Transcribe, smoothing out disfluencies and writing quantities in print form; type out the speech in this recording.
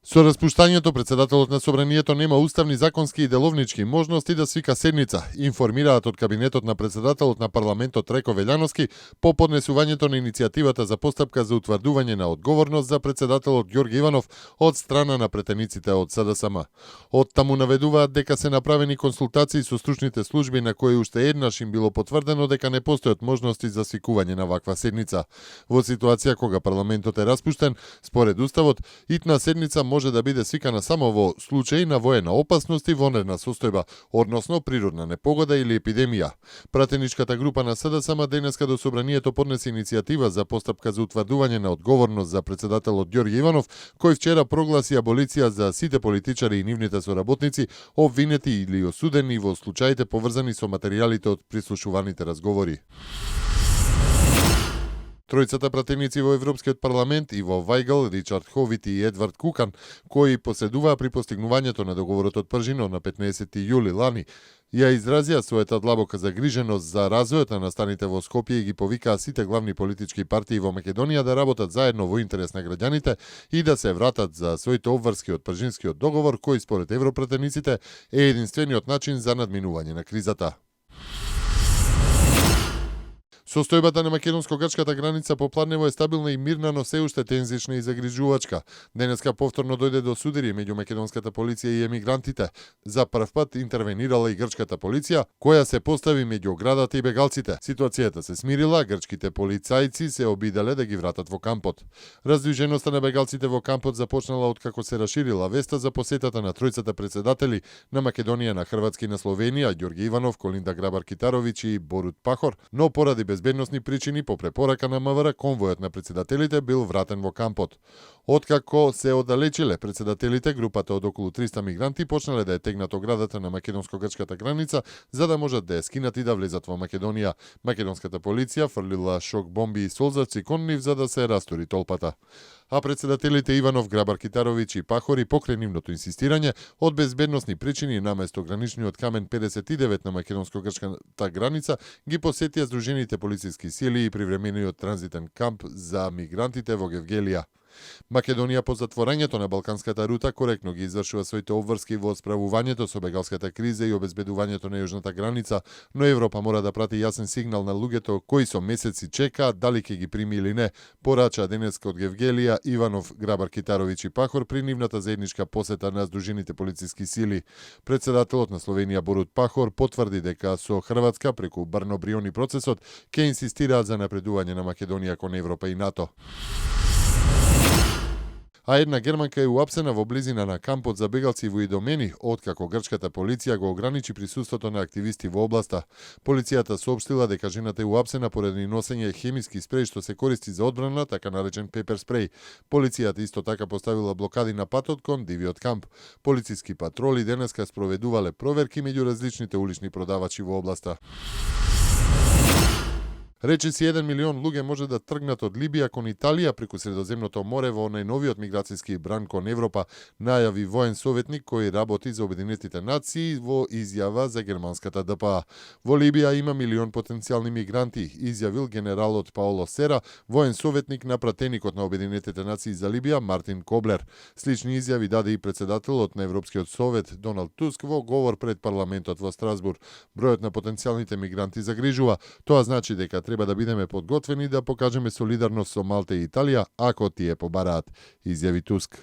Со распуштањето, председателот на Собранието нема уставни, законски и деловнички можности да свика седница, информираат од кабинетот на председателот на парламентот Реко Велјановски по поднесувањето на иницијативата за постапка за утврдување на одговорност за председателот Ѓорги Иванов од страна на претениците од СДСМ. Од таму наведуваат дека се направени консултации со стручните служби на кои уште еднаш им било потврдено дека не постојат можности за свикување на ваква седница. Во ситуација кога парламентот е распуштен, според уставот, итна седница може да биде свикана само во случај на воена опасност и вонредна состојба, односно природна непогода или епидемија. Пратеничката група на СДСМ денеска до Собранието поднесе иницијатива за постапка за утврдување на одговорност за председателот Ѓорги Иванов, кој вчера прогласи аболиција за сите политичари и нивните соработници, обвинети или осудени во случаите поврзани со материјалите од прислушуваните разговори. Тројцата пратеници во Европскиот парламент, Иво Вајгл, Ричард Ховит и Едвард Кукан, кои поседуваа при постигнувањето на договорот од Пржино на 15 јули лани, ја изразија својата длабока загриженост за развојот на настаните во Скопје и ги повикаа сите главни политички партии во Македонија да работат заедно во интерес на граѓаните и да се вратат за своите обврски од Пржинскиот договор, кој според европратениците е единствениот начин за надминување на кризата. Состојбата на македонско-грчката граница по Планево е стабилна и мирна, но се уште тензична и загрижувачка. Денеска повторно дојде до судири меѓу македонската полиција и емигрантите. За прв пат интервенирала и грчката полиција, која се постави меѓу оградата и бегалците. Ситуацијата се смирила, грчките полицајци се обиделе да ги вратат во кампот. Раздвиженоста на бегалците во кампот започнала откако се расширила веста за посетата на тројцата председатели на Македонија, на Хрватска и на Словенија, Ѓорги Иванов, Колинда Грабар-Китаровиќ и Борут Пахор, но поради безбедносни причини по препорака на МВР, конвојот на председателите бил вратен во кампот. Откако се оддалечиле председателите, групата од околу 300 мигранти почнале да ја тегнат оградата на македонско-грчката граница за да можат да ја скинат и да влезат во Македонија. Македонската полиција фрлила шок бомби и солзавци кон нив за да се растури толпата. А председателите Иванов, Грабар-Китаровиќ и Пахори покрај нивното инсистирање од безбедносни причини наместо граничниот камен 59 на македонско-грчката граница ги посетија Сдружените полициски сили и привремениот транзитен камп за мигрантите во Гевгелија. Македонија по затворањето на балканската рута коректно ги извршува своите обврски во справувањето со бегалската криза и обезбедувањето на јужната граница, но Европа мора да прати јасен сигнал на луѓето кои со месеци чекаат дали ќе ги прими или не, порача денеска од Гевгелија Иванов, Грабар-Китаровиќ и Пахор при нивната заедничка посета на Сдружените полициски сили. Председателот на Словенија Борут Пахор потврди дека со Хрватска преку Брно-Бриони процесот ќе инсистираат за напредување на Македонија кон Европа и НАТО. А една германка е уапсена во близина на кампот за бегалци во Идомени, откако грчката полиција го ограничи присуството на активисти во областа. Полицијата соопштила дека жената е уапсена поради носење хемиски спреј што се користи за одбрана, така наречен пепер спреј. Полицијата исто така поставила блокади на патот кон дивиот камп. Полициски патроли денеска спроведувале проверки меѓу различните улични продавачи во областа. Речиси 1 милион луѓе може да тргнат од Либија кон Италија преку Средоземното море во најновиот миграцијски бран кон Европа, најави воен советник кој работи за Обединетите нации во изјава за германската ДПА. Во Либија има милион потенцијални мигранти, изјавил генералот Паоло Сера, воен советник на пратеникот на Обединетите нации за Либија Мартин Коблер. Слични изјави даде и председателот на Европскиот совет Доналд Туск во говор пред парламентот во Страсбург. Бројот на потенцијалните мигранти загрижува. Тоа значи дека треба да бидеме подготвени да покажеме солидарност со Малта и Италија ако тие побараат, изјави Туск.